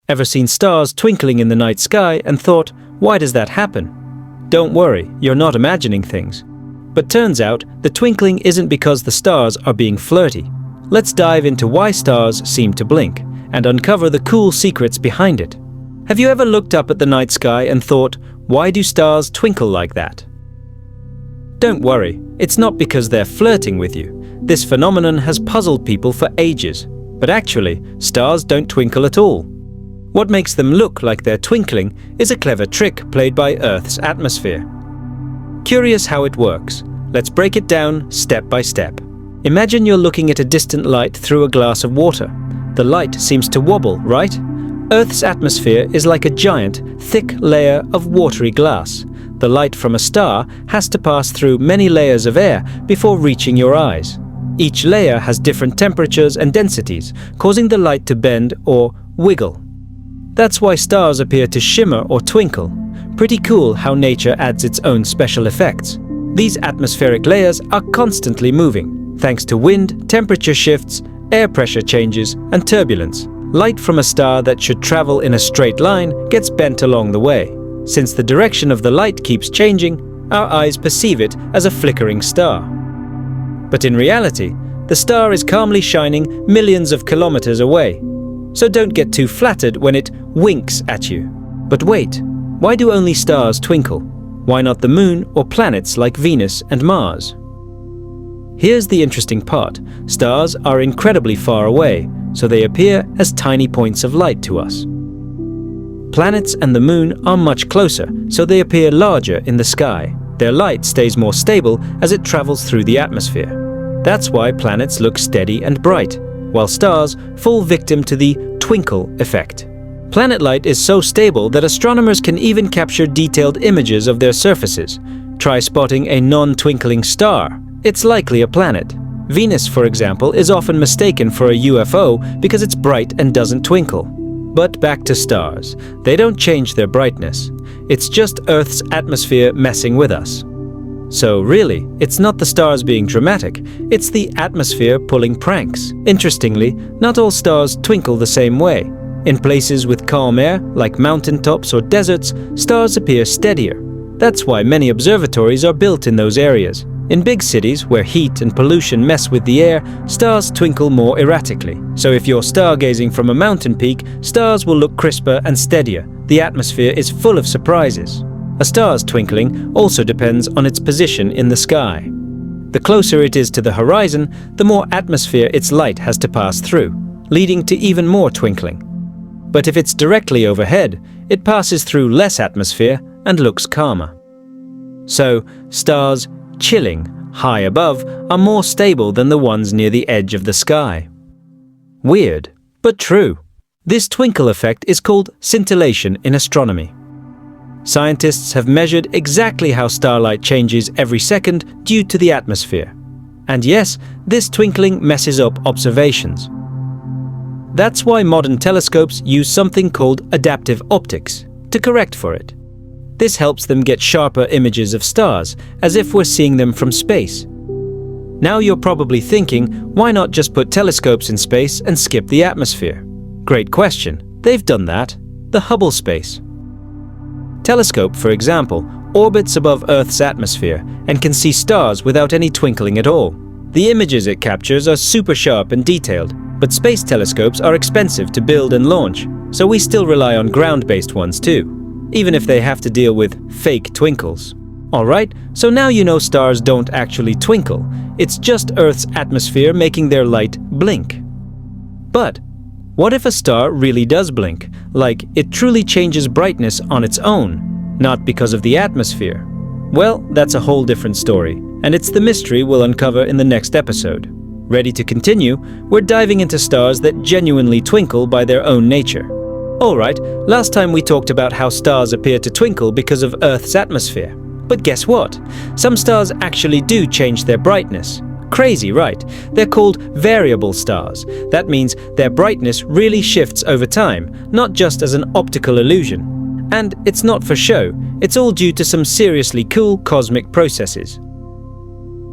Ever seen stars twinkling in the night sky and thought, why does that happen? Don't worry, you're not imagining things. But turns out, the twinkling isn't because the stars are being flirty. Let's dive into why stars seem to blink and uncover the cool secrets behind it. Have you ever looked up at the night sky and thought, why do stars twinkle like that? Don't worry, it's not because they're flirting with you. This phenomenon has puzzled people for ages. But actually, stars don't twinkle at all. What makes them look like they're twinkling is a clever trick played by Earth's atmosphere. Curious how it works? Let's break it down step by step. Imagine you're looking at a distant light through a glass of water. The light seems to wobble, right? Earth's atmosphere is like a giant, thick layer of watery glass. The light from a star has to pass through many layers of air before reaching your eyes. Each layer has different temperatures and densities, causing the light to bend or wiggle. That's why stars appear to shimmer or twinkle. Pretty cool how nature adds its own special effects. These atmospheric layers are constantly moving, thanks to wind, temperature shifts, air pressure changes, and turbulence. Light from a star that should travel in a straight line gets bent along the way. Since the direction of the light keeps changing, our eyes perceive it as a flickering star. But in reality, the star is calmly shining millions of kilometers away. So don't get too flattered when it winks at you. But wait, why do only stars twinkle? Why not the moon or planets like Venus and Mars? Here's the interesting part. Stars are incredibly far away, so they appear as tiny points of light to us. Planets and the moon are much closer, so they appear larger in the sky. Their light stays more stable as it travels through the atmosphere. That's why planets look steady and bright, while stars fall victim to the twinkle effect. Planet light is so stable that astronomers can even capture detailed images of their surfaces. Try spotting a non-twinkling star. It's likely a planet. Venus, for example, is often mistaken for a UFO because it's bright and doesn't twinkle. But back to stars. They don't change their brightness. It's just Earth's atmosphere messing with us. So really, it's not the stars being dramatic, it's the atmosphere pulling pranks. Interestingly, not all stars twinkle the same way. In places with calm air, like mountaintops or deserts, stars appear steadier. That's why many observatories are built in those areas. In big cities, where heat and pollution mess with the air, stars twinkle more erratically. So if you're stargazing from a mountain peak, stars will look crisper and steadier. The atmosphere is full of surprises. A star's twinkling also depends on its position in the sky. The closer it is to the horizon, the more atmosphere its light has to pass through, leading to even more twinkling. But if it's directly overhead, it passes through less atmosphere and looks calmer. So, stars chilling high above are more stable than the ones near the edge of the sky. Weird, but true. This twinkle effect is called scintillation in astronomy. Scientists have measured exactly how starlight changes every second due to the atmosphere. And yes, this twinkling messes up observations. That's why modern telescopes use something called adaptive optics to correct for it. This helps them get sharper images of stars, as if we're seeing them from space. Now you're probably thinking, why not just put telescopes in space and skip the atmosphere? Great question. They've done that. The Hubble space telescope, for example, orbits above Earth's atmosphere and can see stars without any twinkling at all. The images it captures are super sharp and detailed, but space telescopes are expensive to build and launch, so we still rely on ground-based ones too, even if they have to deal with fake twinkles. Alright, so now you know stars don't actually twinkle, it's just Earth's atmosphere making their light blink. But what if a star really does blink, like it truly changes brightness on its own, not because of the atmosphere? Well, that's a whole different story, and it's the mystery we'll uncover in the next episode. Ready to continue? We're diving into stars that genuinely twinkle by their own nature. Alright, last time we talked about how stars appear to twinkle because of Earth's atmosphere. But guess what? Some stars actually do change their brightness. Crazy, right? They're called variable stars. That means their brightness really shifts over time, not just as an optical illusion. And it's not for show, it's all due to some seriously cool cosmic processes.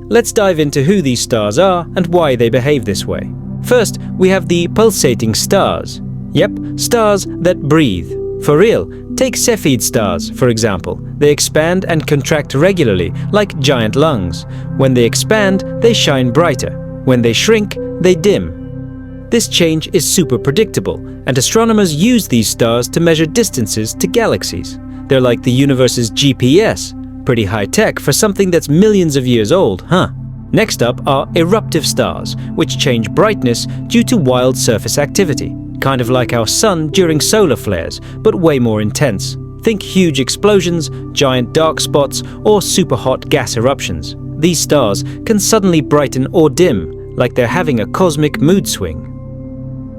Let's dive into who these stars are and why they behave this way. First, we have the pulsating stars. Yep, stars that breathe. For real, take Cepheid stars, for example. They expand and contract regularly, like giant lungs. When they expand, they shine brighter. When they shrink, they dim. This change is super predictable, and astronomers use these stars to measure distances to galaxies. They're like the universe's GPS. Pretty high-tech for something that's millions of years old, huh? Next up are eruptive stars, which change brightness due to wild surface activity. Kind of like our sun during solar flares, but way more intense. Think huge explosions, giant dark spots, or super hot gas eruptions. These stars can suddenly brighten or dim, like they're having a cosmic mood swing.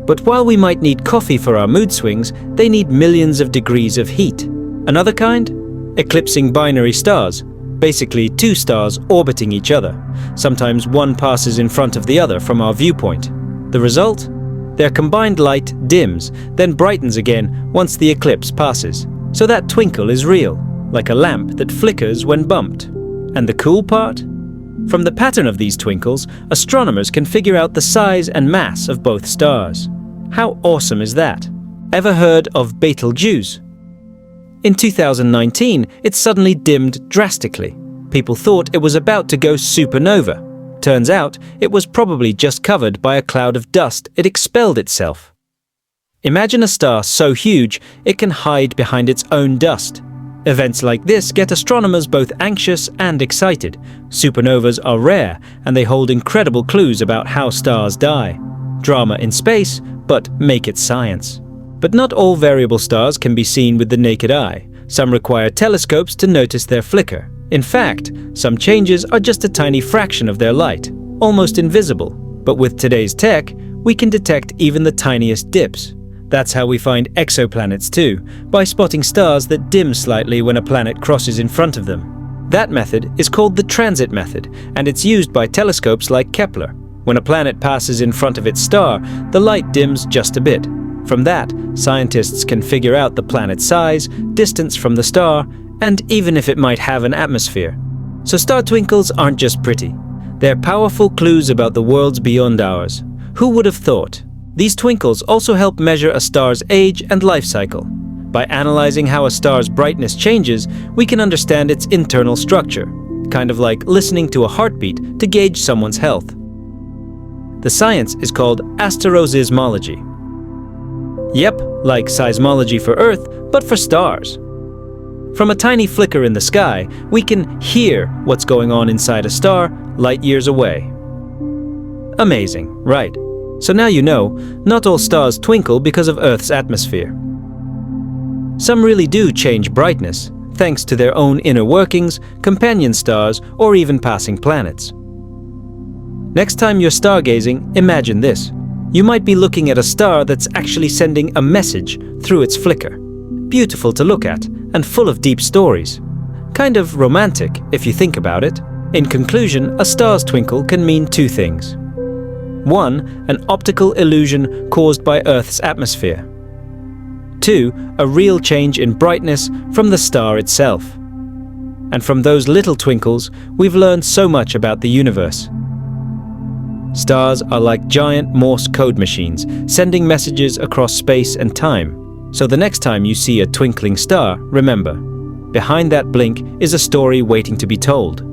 But while we might need coffee for our mood swings, they need millions of degrees of heat. Another kind? Eclipsing binary stars. Basically, two stars orbiting each other. Sometimes one passes in front of the other from our viewpoint. The result? Their combined light dims, then brightens again once the eclipse passes. So that twinkle is real, like a lamp that flickers when bumped. And the cool part? From the pattern of these twinkles, astronomers can figure out the size and mass of both stars. How awesome is that? Ever heard of Betelgeuse? In 2019, it suddenly dimmed drastically. People thought it was about to go supernova. Turns out, it was probably just covered by a cloud of dust it expelled itself. Imagine a star so huge, it can hide behind its own dust. Events like this get astronomers both anxious and excited. Supernovas are rare, and they hold incredible clues about how stars die. Drama in space, but make it science. But not all variable stars can be seen with the naked eye. Some require telescopes to notice their flicker. In fact, some changes are just a tiny fraction of their light, almost invisible. But with today's tech, we can detect even the tiniest dips. That's how we find exoplanets too, by spotting stars that dim slightly when a planet crosses in front of them. That method is called the transit method, and it's used by telescopes like Kepler. When a planet passes in front of its star, the light dims just a bit. From that, scientists can figure out the planet's size, distance from the star, and even if it might have an atmosphere. So star twinkles aren't just pretty. They're powerful clues about the worlds beyond ours. Who would have thought? These twinkles also help measure a star's age and life cycle. By analyzing how a star's brightness changes, we can understand its internal structure, kind of like listening to a heartbeat to gauge someone's health. The science is called asteroseismology. Yep, like seismology for Earth, but for stars. From a tiny flicker in the sky, we can hear what's going on inside a star light years away. Amazing, right? So now you know, not all stars twinkle because of Earth's atmosphere. Some really do change brightness, thanks to their own inner workings, companion stars, or even passing planets. Next time you're stargazing, imagine this. You might be looking at a star that's actually sending a message through its flicker. Beautiful to look at, and full of deep stories. Kind of romantic, if you think about it. In conclusion, a star's twinkle can mean two things. 1. An optical illusion caused by Earth's atmosphere. 2. A real change in brightness from the star itself. And from those little twinkles, we've learned so much about the universe. Stars are like giant Morse code machines, sending messages across space and time. So the next time you see a twinkling star, remember, behind that blink is a story waiting to be told.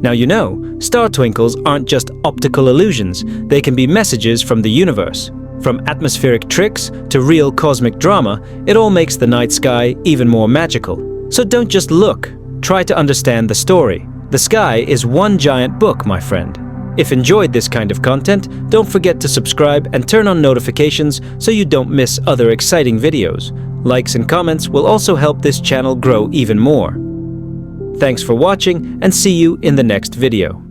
Now you know, star twinkles aren't just optical illusions, they can be messages from the universe. From atmospheric tricks to real cosmic drama, it all makes the night sky even more magical. So don't just look, try to understand the story. The sky is one giant book, my friend. If enjoyed this kind of content, don't forget to subscribe and turn on notifications so you don't miss other exciting videos. Likes and comments will also help this channel grow even more. Thanks for watching, and see you in the next video.